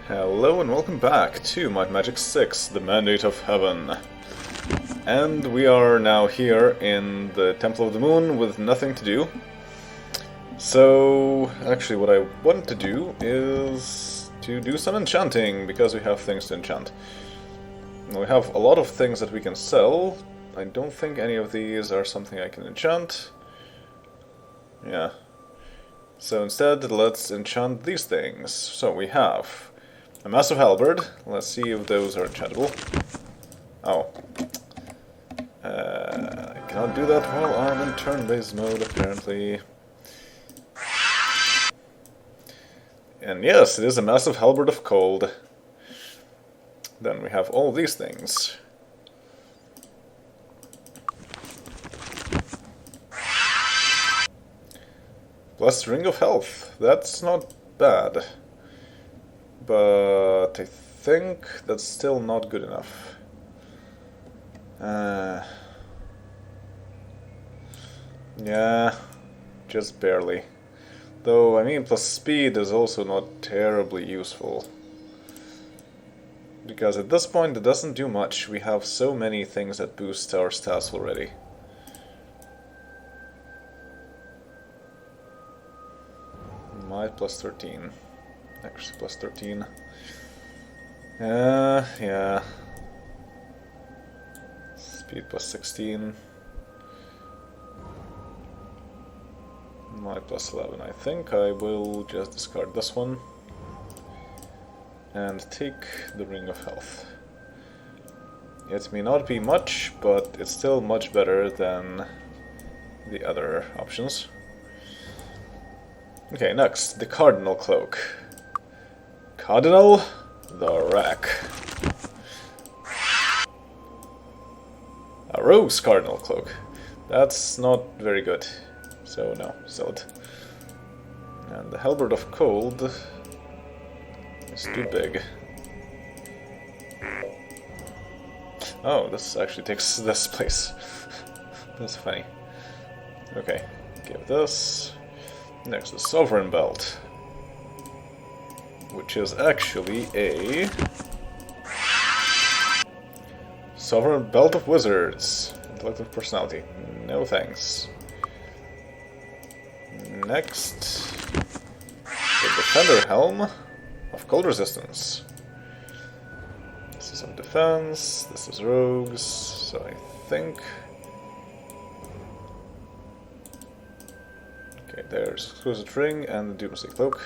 Hello and welcome back to MM6, the Mandate of Heaven. And we are now here in the Temple of the Moon with nothing to do. So, actually what I want to do is to do some enchanting, because we have things to enchant. We have a lot of things that we can sell. I don't think any of these are something I can enchant. Yeah. So instead, let's enchant these things. So we have a massive halberd. Let's see if those are enchantable. Oh. I cannot do that while I'm in turn-based mode, apparently. And yes, it is a massive halberd of cold. Then we have all these things. Plus Ring of Health. That's not bad. But I think that's still not good enough. Yeah, just barely. Though, I mean, plus speed is also not terribly useful. Because at this point it doesn't do much. We have so many things that boost our stats already. Might plus 13. Actually plus 13. Yeah. Speed plus 16. Might plus 11. I think I will just discard this one. And take the Ring of Health. It may not be much, but it's still much better than the other options. Okay, next, the Cardinal Cloak. Cardinal the Rack. A Rogue's Cardinal Cloak. That's not very good, so no, sell it. And the Halberd of Cold is too big. Oh, this actually takes this place. That's funny. Okay, give this. Next, the Sovereign Belt, which is actually a Sovereign Belt of Wizards. Intellectual personality. No thanks. Next, the Defender Helm of Cold Resistance. This is some defense, this is rogues, so I think... Okay, there's Exquisite Ring and the Doomsday Cloak.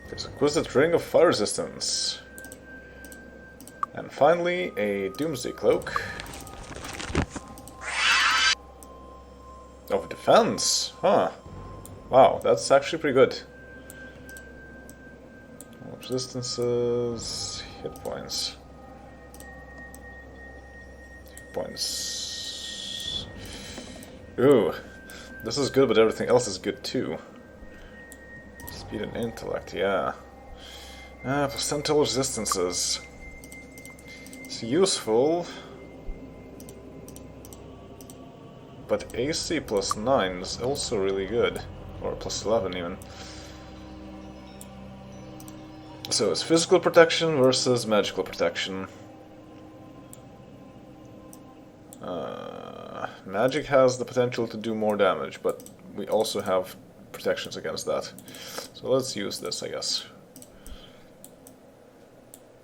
There's Exquisite Ring of Fire Resistance. And finally, a Doomsday Cloak of Defense. Huh. Wow, that's actually pretty good. Resistances, hit points. Ooh, this is good, but everything else is good too. Speed and intellect, yeah. Percentile resistances. It's useful, but AC plus 9 is also really good. Or plus 11 even. So it's physical protection versus magical protection. Magic has the potential to do more damage, but we also have protections against that. So let's use this, I guess.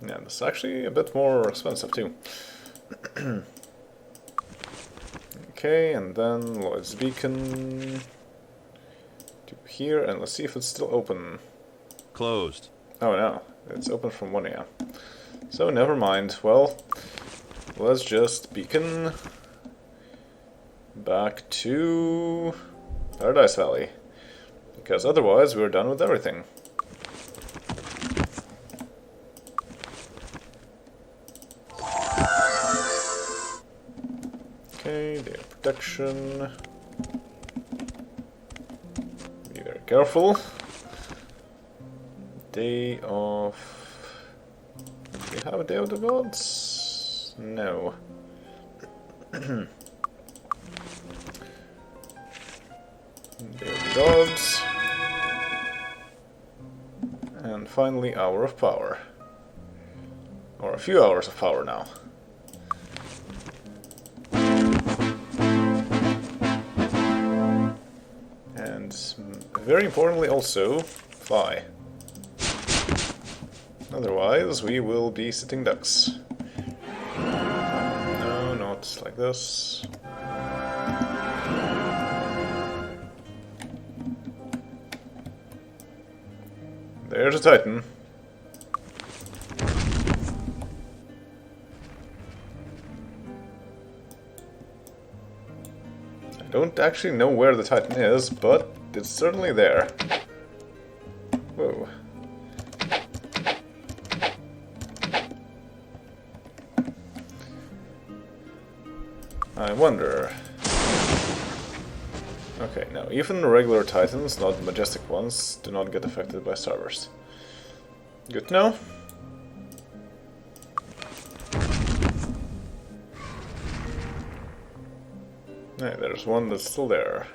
Yeah, this is actually a bit more expensive too. Okay, and then Lloyd's Beacon to here, and let's see if it's still open. Closed. Oh no, it's open from 1 AM. So never mind. Well, let's just beacon back to Paradise Valley, because otherwise we're done with everything. Okay, data protection. Be very careful. Day of... Do we have a Day of the Gods? No. Daily dogs. And finally, Hour of Power. Or a few hours of power now. And very importantly also, fly. Otherwise, we will be sitting ducks. No, not like this. There's a Titan. I don't actually know where the Titan is, but it's certainly there. Whoa. I wonder... Okay, now even regular Titans, not majestic ones, do not get affected by starburst. Good to know. Hey, there's one that's still there.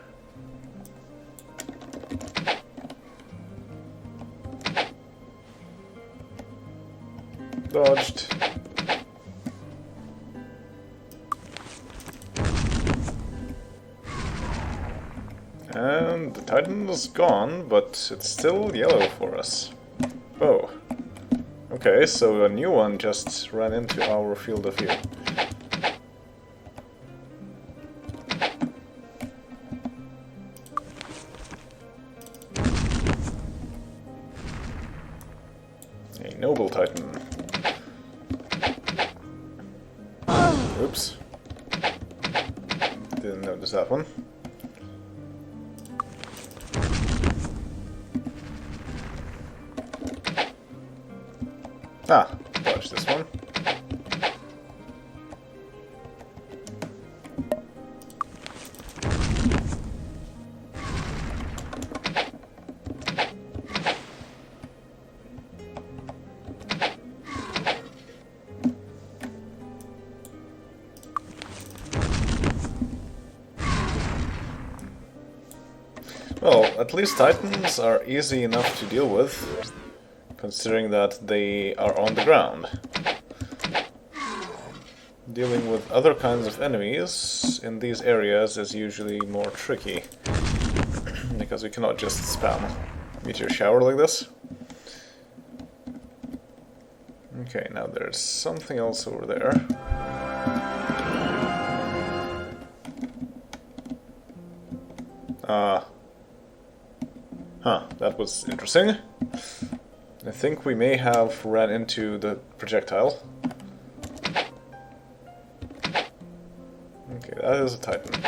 Dodged. And the Titan is gone, but it's still yellow for us. Oh. Okay, so a new one just ran into our field of view. A noble Titan. Oops. Didn't notice that one. Ah, dodge this one. Well, at least Titans are easy enough to deal with, considering that they are on the ground. Dealing with other kinds of enemies in these areas is usually more tricky, because we cannot just spam meteor shower like this. Okay, now there's something else over there. That was interesting. I think we may have ran into the projectile. Okay, that is a Titan.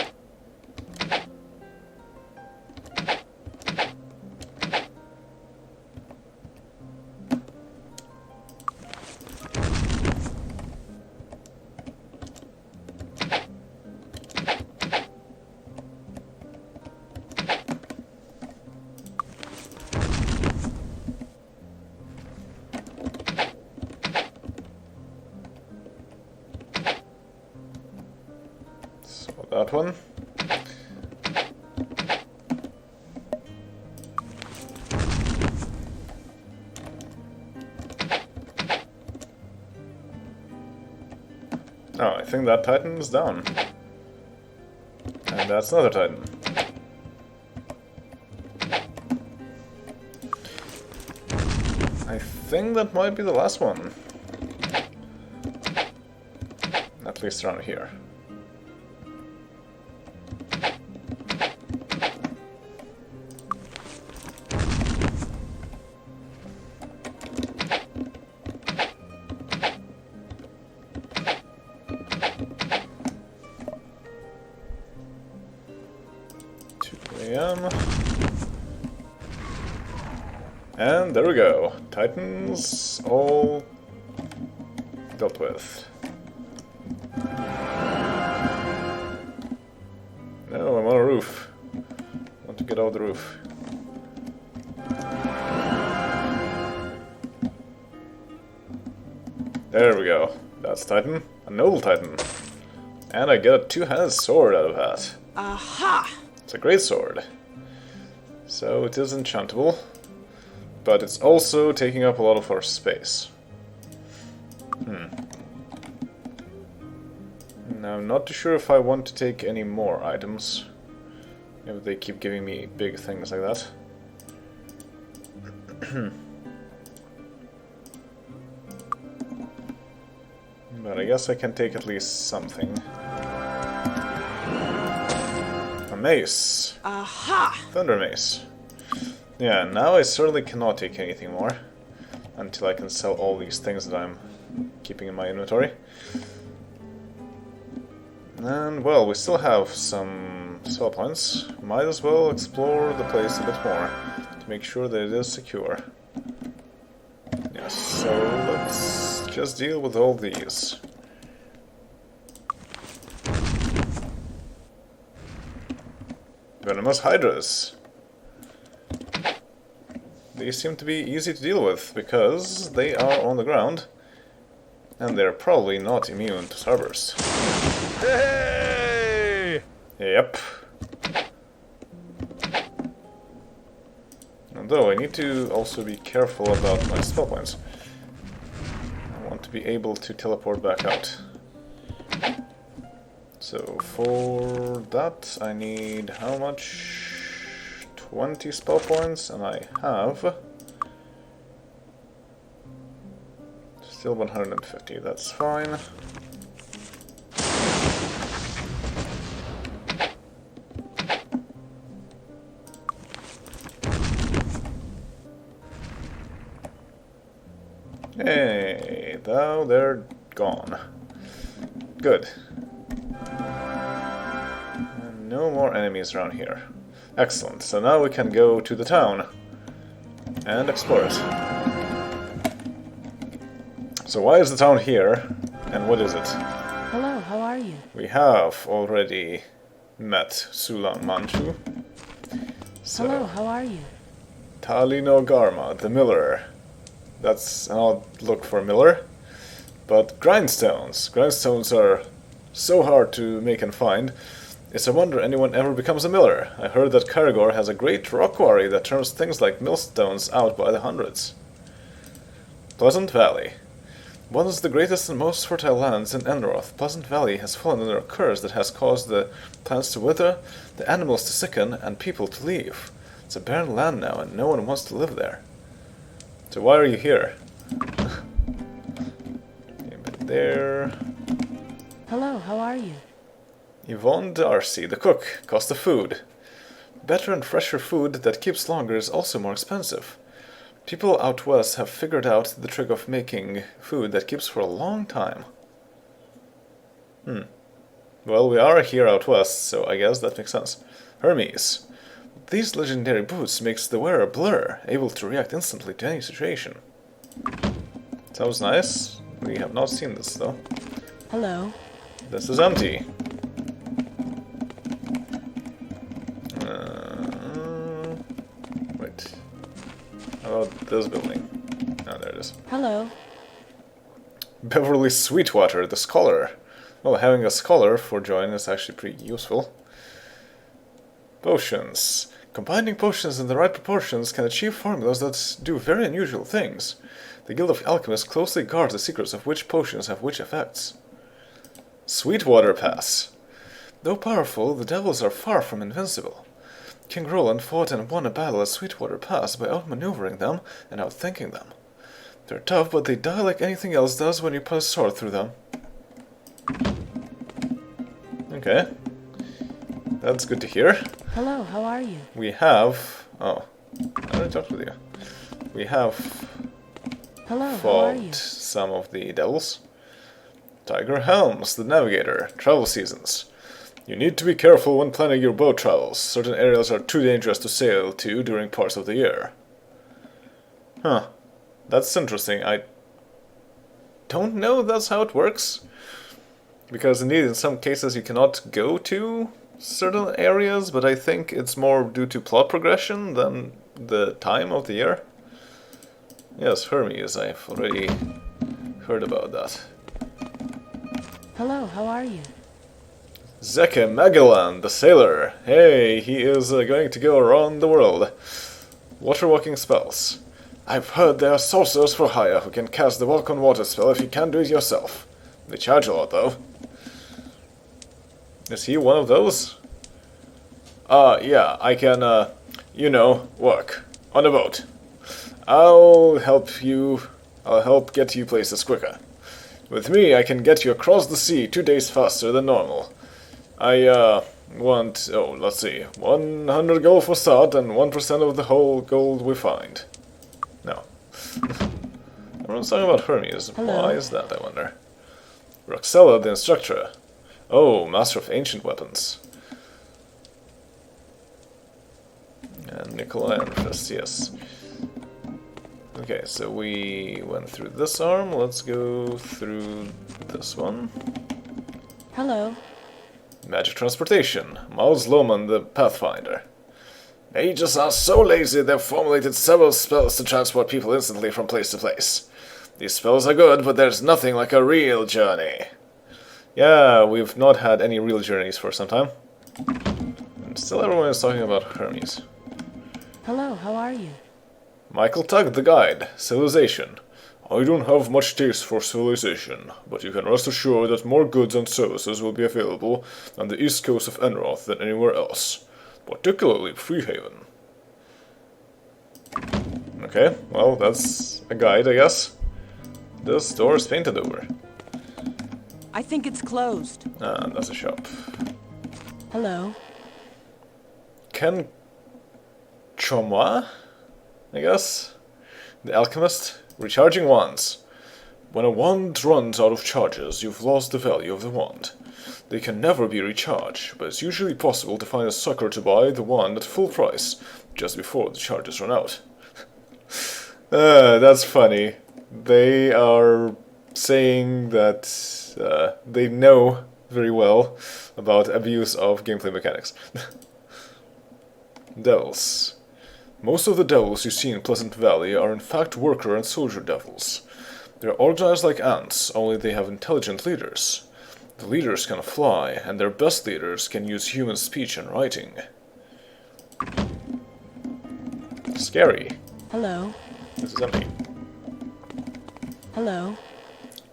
That one. Oh, I think that Titan is down. And that's another Titan. I think that might be the last one. At least around here. And there we go. Titans all dealt with. No, I'm on a roof. I want to get off the roof. There we go. That's Titan. A noble Titan. And I get a two-handed sword out of that. Aha! It's a great sword. So it is enchantable, but it's also taking up a lot of our space. Now, I'm not too sure if I want to take any more items, if they keep giving me big things like that. But I guess I can take at least something. A mace! Aha! Thunder mace. Yeah, now I certainly cannot take anything more until I can sell all these things that I'm keeping in my inventory. And, well, we still have some sell points. Might as well explore the place a bit more to make sure that it is secure. Yes, so let's just deal with all these. Venomous Hydras. These seem to be easy to deal with because they are on the ground and they're probably not immune to starburst. Hey! Yep. Although I need to also be careful about my spell points. I want to be able to teleport back out. So for that I need how much? 20 spell points, and I have still 150, that's fine. Hey, now they're gone. Good. And no more enemies around here. Excellent, so now we can go to the town and explore it. So why is the town here, and what is it? Hello, how are you? We have already met Sulan Manchu. So, Hello, how are you? Talino Garma, the miller. That's an odd look for a miller. But grindstones. Grindstones are so hard to make and find. It's a wonder anyone ever becomes a miller. I heard that Karagor has a great rock quarry that turns things like millstones out by the hundreds. Pleasant Valley. One of the greatest and most fertile lands in Enroth, Pleasant Valley has fallen under a curse that has caused the plants to wither, the animals to sicken, and people to leave. It's a barren land now, and no one wants to live there. So why are you here? There. Hello, how are you? Yvonne Darcy, the cook, cost of food. Better and fresher food that keeps longer is also more expensive. People out west have figured out the trick of making food that keeps for a long time. Well, we are here out west, so I guess that makes sense. Hermes. These legendary boots makes the wearer blur, able to react instantly to any situation. Sounds nice. We have not seen this, though. Hello. This is empty. Wait. How about this building? Oh, there it is. Hello. Beverly Sweetwater, the scholar. Well, having a scholar for join is actually pretty useful. Potions. Combining potions in the right proportions can achieve formulas that do very unusual things. The Guild of Alchemists closely guards the secrets of which potions have which effects. Sweetwater Pass. Though powerful, the devils are far from invincible. King Roland fought and won a battle at Sweetwater Pass by outmaneuvering them and outthinking them. They're tough, but they die like anything else does when you put a sword through them. Okay. That's good to hear. Hello, how are you? We have... Oh, I already talked with you. We have Hello, how are you? fought some of the devils. Tiger Helms, the navigator. Travel seasons. You need to be careful when planning your boat travels. Certain areas are too dangerous to sail to during parts of the year. Huh. That's interesting. I don't know if that's how it works. Because indeed, in some cases you cannot go to certain areas, but I think it's more due to plot progression than the time of the year. Yes, Hermes, I've already heard about that. Hello, how are you? Zeke Magellan, the sailor. Hey, he is going to go around the world. Water-walking spells. I've heard there are sorcerers for hire who can cast the walk on water spell if you can't do it yourself. They charge a lot, though. Is he one of those? Yeah, I can, you know, work on a boat. I'll help get you places quicker. With me, I can get you across the sea 2 days faster than normal. I, want, let's see, 100 gold for start and 1% of the whole gold we find. No. Everyone's talking about Hermes. Hello. Why is that, I wonder? Roxella, the instructor. Oh, master of ancient weapons. And Nikolai Ironfist, yes. Okay, so we went through this arm. Let's go through this one. Hello. Magic transportation. Miles Lohman, the Pathfinder. Mages are so lazy they've formulated several spells to transport people instantly from place to place. These spells are good, but there's nothing like a real journey. Yeah, we've not had any real journeys for some time. And still everyone is talking about Hermes. Hello, how are you? Michael Tugg, the guide. Civilization. I don't have much taste for civilization, but you can rest assured that more goods and services will be available on the east coast of Enroth than anywhere else, particularly Freehaven. Okay, well, that's a guide, I guess. This door is painted over. I think it's closed. Ah, that's a shop. Hello. Ken Chomwa, I guess? The alchemist? Recharging wands. When a wand runs out of charges, you've lost the value of the wand. They can never be recharged, but it's usually possible to find a sucker to buy the wand at full price, just before the charges run out. That's funny. They are saying that they know very well about abuse of gameplay mechanics. Devils. Most of the devils you see in Pleasant Valley are in fact worker and soldier devils. They're organized like ants, only they have intelligent leaders. The leaders can fly, and their best leaders can use human speech and writing. Scary. Hello. This is empty. Hello.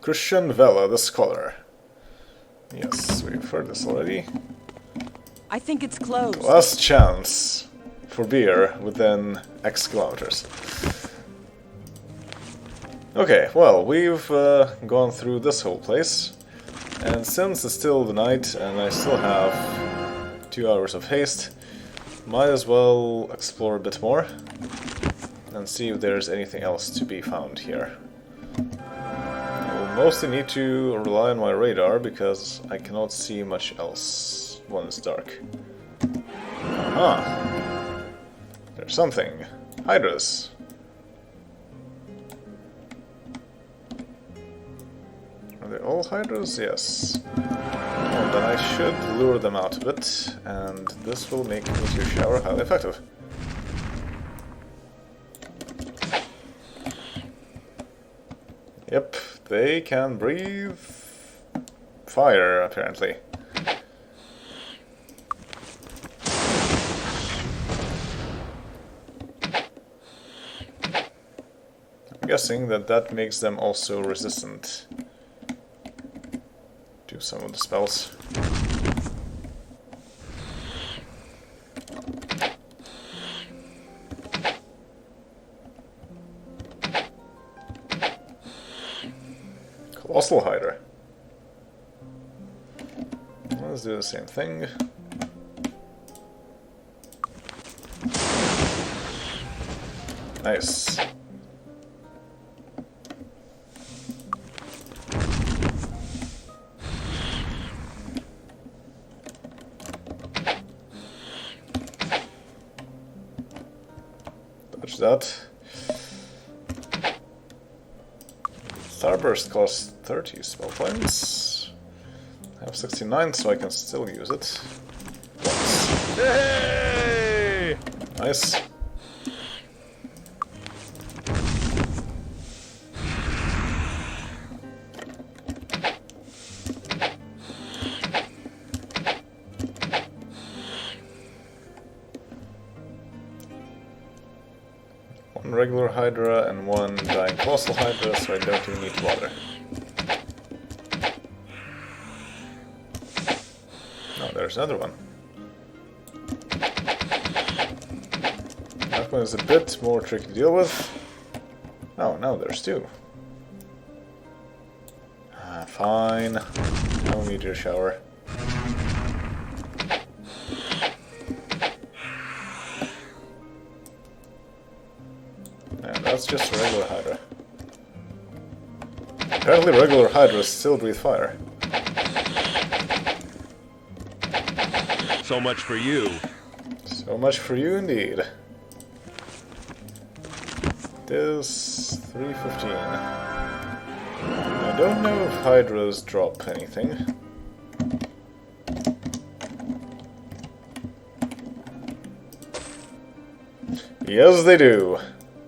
Christian Vela, the scholar. Yes, we've heard this already. I think it's closed. Last chance for beer within X kilometers. Okay, well, we've gone through this whole place, and since it's still the night and I still have 2 hours of haste, might as well explore a bit more and see if there's anything else to be found here. I will mostly need to rely on my radar because I cannot see much else when it's dark. Aha! There's something. Hydras. Are they all Hydras? Yes. Well, then I should lure them out a bit, and this will make Meteor Shower highly effective. Yep, they can breathe fire, apparently. I'm guessing that makes them also resistant to some of the spells. Colossal Hydra. Let's do the same thing. Nice. Touch that. Starburst costs 30 spell points. I have 69, so I can still use it. Once. Yay! Nice. One regular Hydra and one giant colossal Hydra, so I don't even need to bother. Oh, there's another one. That one is a bit more tricky to deal with. Oh, no, there's two. Ah, fine. No meteor shower. And that's just a regular Hydra. Apparently regular Hydras still breathe fire. So much for you. So much for you indeed. It is 3:15. I don't know if Hydras drop anything. Yes, they do.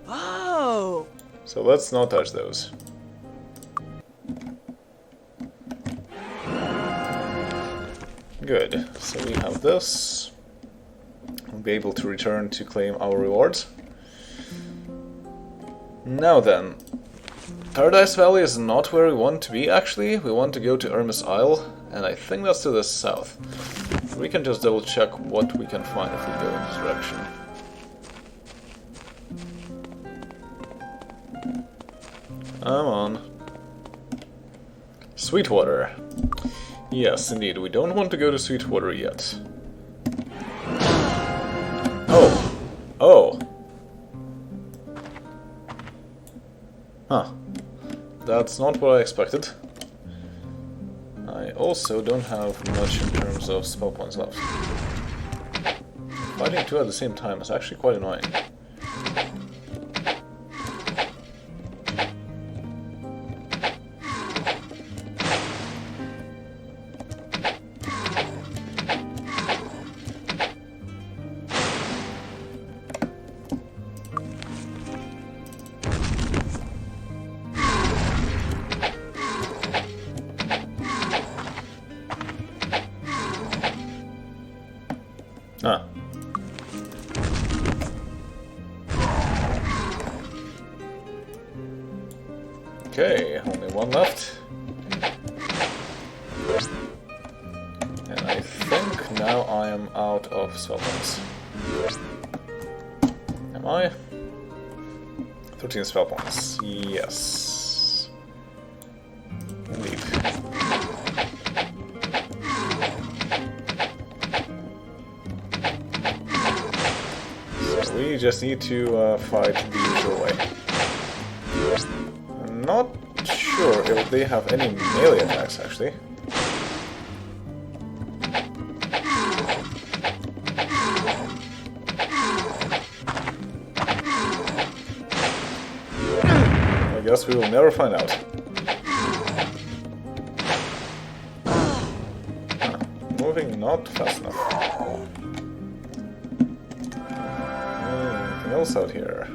Oh! So let's not touch those. Good. So we have this. We'll be able to return to claim our rewards. Now then, Paradise Valley is not where we want to be, actually. We want to go to Ermis Isle, and I think that's to the south. We can just double check what we can find if we go in this direction. Come on. Sweetwater. Yes, indeed, we don't want to go to Sweetwater yet. Oh! Oh! Huh. That's not what I expected. I also don't have much in terms of spell points left. Fighting two at the same time is actually quite annoying. Ah. Okay, only one left. And I think now I am out of spell points. Am I? 13 spell points. Yes. Indeed. We just need to fight the usual way. I'm not sure if they have any melee attacks, actually. I guess we will never find out. Moving not fast enough. Anything else out here?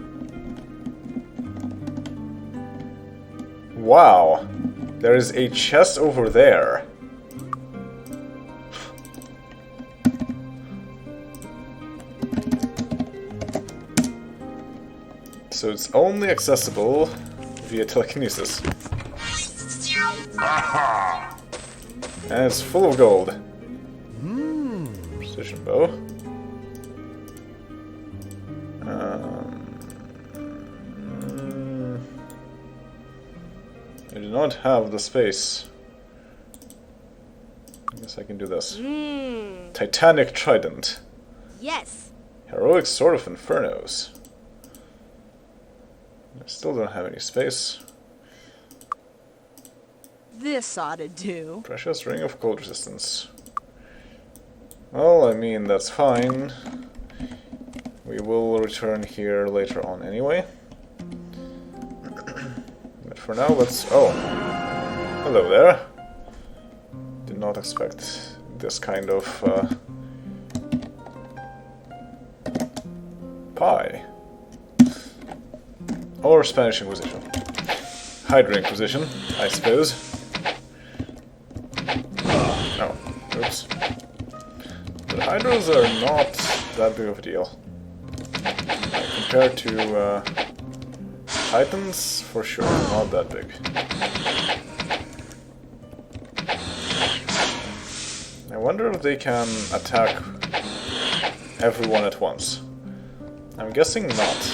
Wow! There is a chest over there. So it's only accessible via telekinesis. And it's full of gold. Precision bow. I do not have the space. I guess I can do this. Titanic Trident. Yes. Heroic Sword of Infernos. I still don't have any space. This ought to do. Precious Ring of Cold Resistance. Well, I mean, that's fine. We will return here later on anyway. But for now, let's... Oh! Hello there. Did not expect this kind of... pie. Or Spanish Inquisition. Hydra Inquisition, I suppose. Oh, oops. But Hydras are not that big of a deal. Compared to Titans, for sure, not that big. I wonder if they can attack everyone at once. I'm guessing not.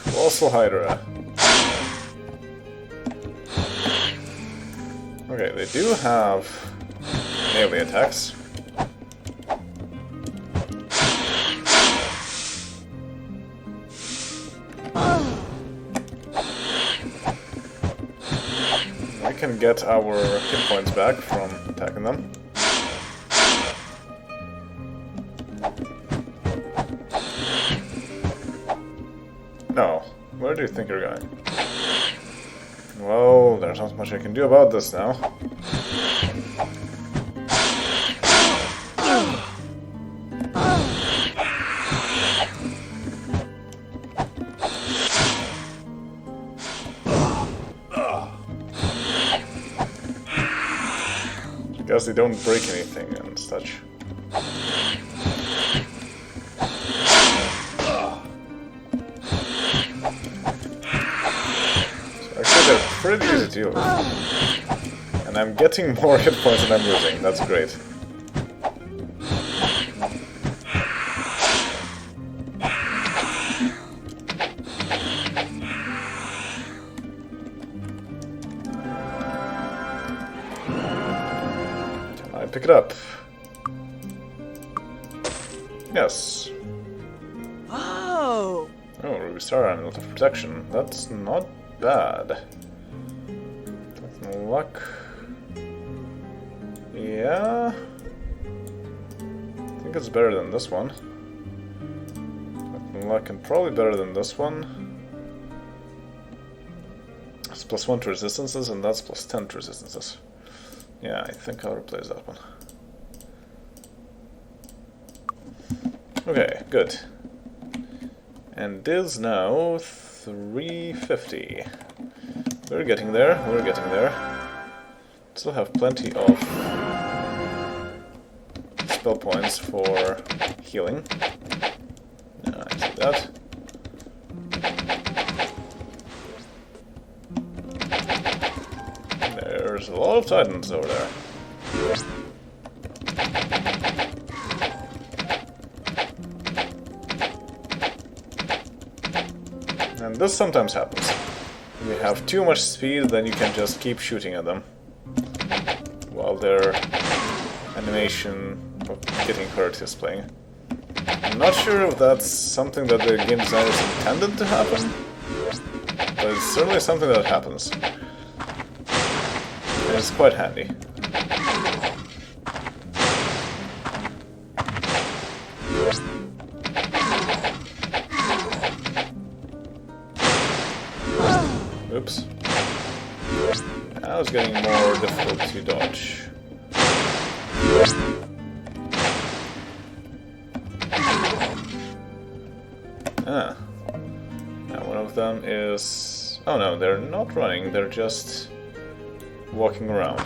Colossal Hydra. Okay, they do have melee attacks. We can get our hit points back from attacking them. No. Where do you think you're going? Well, there's not much I can do about this now. Guess they don't break anything and such. They're pretty easy to deal with. And I'm getting more hit points than I'm losing, that's great. Can I pick it up? Yes. Whoa! Oh, Ruby Star and a lot of protection. That's not bad. Luck. Yeah. I think it's better than this one. Luck and probably better than this one. It's +1 to resistances and that's +10 to resistances. Yeah, I think I'll replace that one. Okay, good. And this now 350. We're getting there, we're getting there. Still have plenty of spell points for healing. Yeah, I see that. There's a lot of titans over there. And this sometimes happens. If you have too much speed, then you can just keep shooting at them while their animation of getting hurt is playing. I'm not sure if that's something that the game designers intended to happen, but it's certainly something that happens. And it's quite handy. Oops. Now it's getting more difficult to dodge. Ah. Now one of them is... Oh no, they're not running, they're just walking around.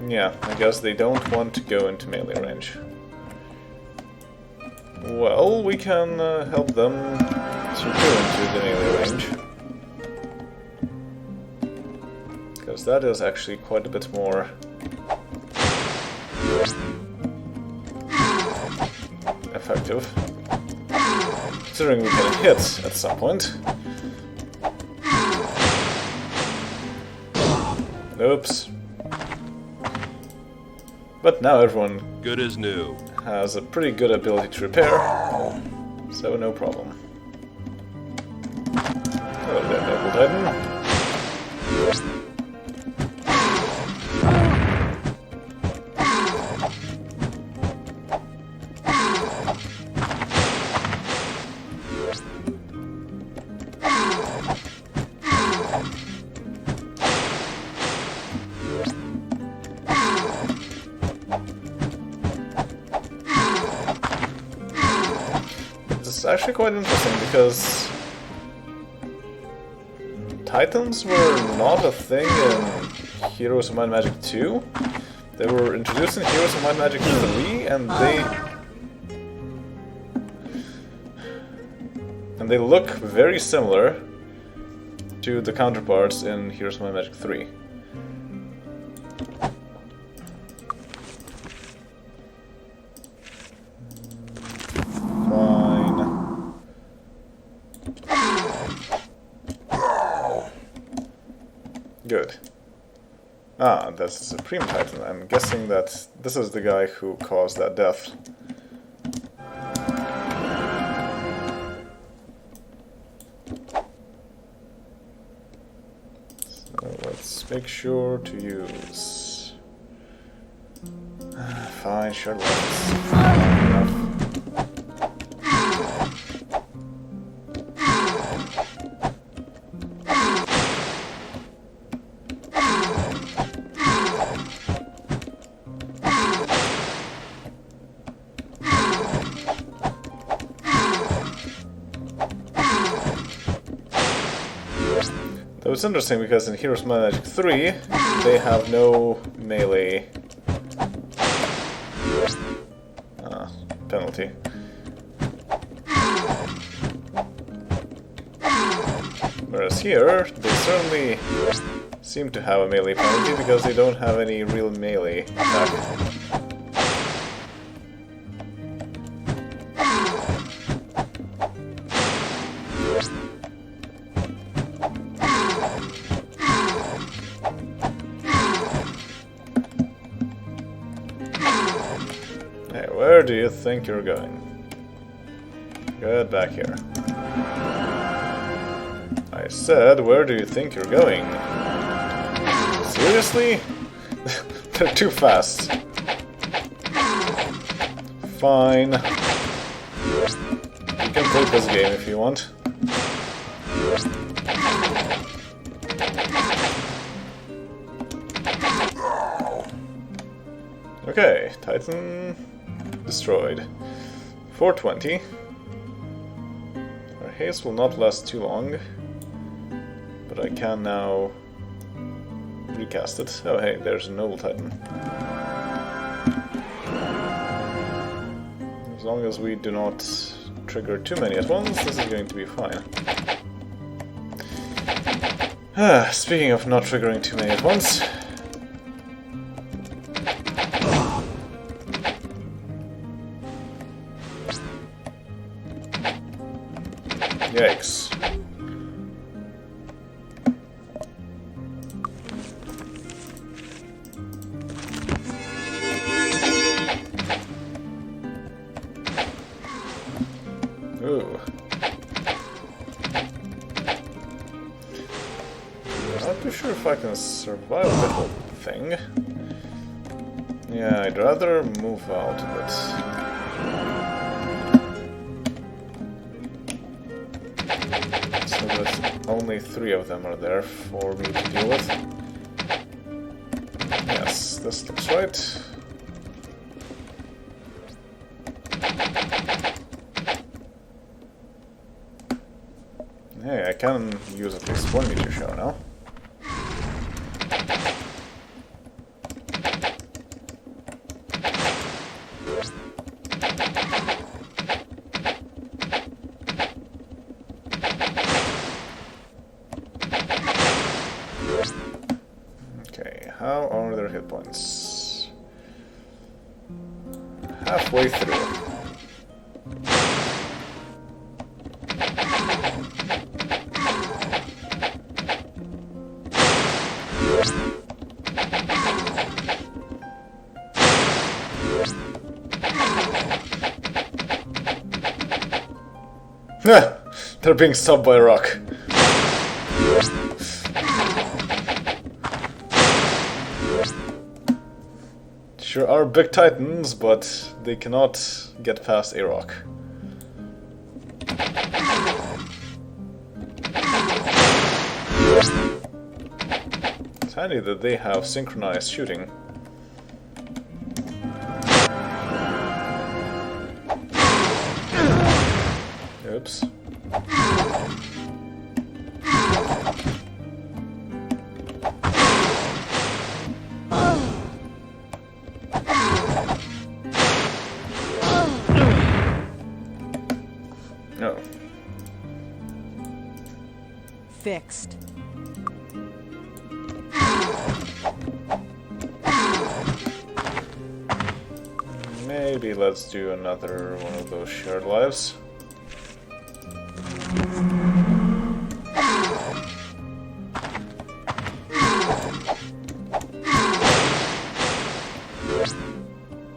Yeah, I guess they don't want to go into melee range. Well, we can help them to go into the melee range. Because that is actually quite a bit more effective. Considering we can hit at some point. Oops. But now everyone good as new has a pretty good ability to repair, so no problem. Hello there, Noble Titan. actually quite interesting because Titans were not a thing in Heroes of Might and Magic 2. They were introduced in Heroes of Might and Magic 3, and they look very similar to the counterparts in Heroes of Might and Magic 3. Good. Ah, that's the Supreme Titan. I'm guessing that this is the guy who caused that death. So let's make sure to use... Fine, sure, enough. Though it's interesting because in Heroes of Might and Magic 3, they have no melee penalty. Whereas here, they certainly seem to have a melee penalty because they don't have any real melee attack. Hey, where do you think you're going? Get back here. I said, where do you think you're going? Seriously? They're too fast. Fine. You can take this game if you want. Okay, Titan destroyed. 420. Our haste will not last too long, but I can now recast it. Oh hey, there's a Noble Titan. As long as we do not trigger too many at once, this is going to be fine. Speaking of not triggering too many at once... Yikes. Ooh. Not too sure if I can survive the whole thing. Yeah, I'd rather move out a bit. Only 3 of them are there for me to deal with. Yes, this looks right. Hey, I can use at least one meteor shower now. How are their hit points? Halfway through. They're being stopped by a rock. Sure are big titans, but they cannot get past a rock. It's handy that they have synchronized shooting. Good. Oops. Oh. Fixed. Maybe let's do another one of those shared lives.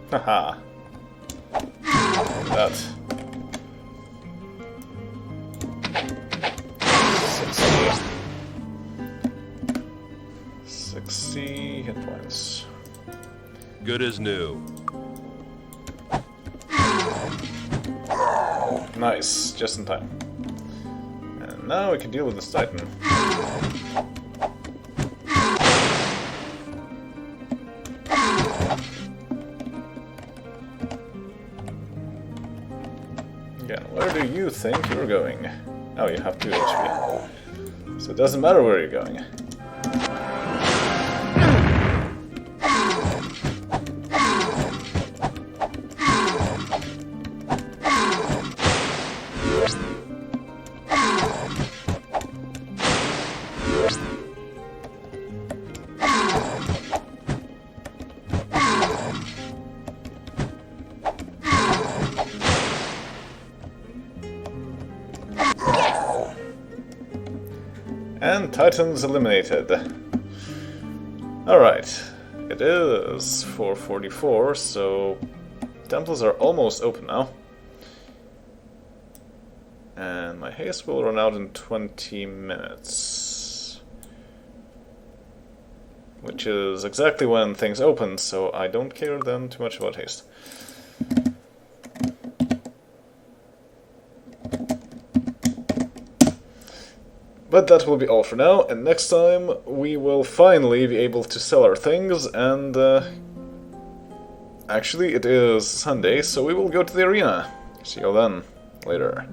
Haha. That. 60 hit points. Good as new. Nice, just in time. And now we can deal with this Titan. Again, where do you think you're going? Oh, you have 2 HP. So it doesn't matter where you're going. And Titans eliminated. Alright, it is 4:44, so temples are almost open now. And my haste will run out in 20 minutes. Which is exactly when things open, so I don't care then too much about haste. But that will be all for now, and next time we will finally be able to sell our things, and actually it is Sunday, so we will go to the arena. See you all then. Later.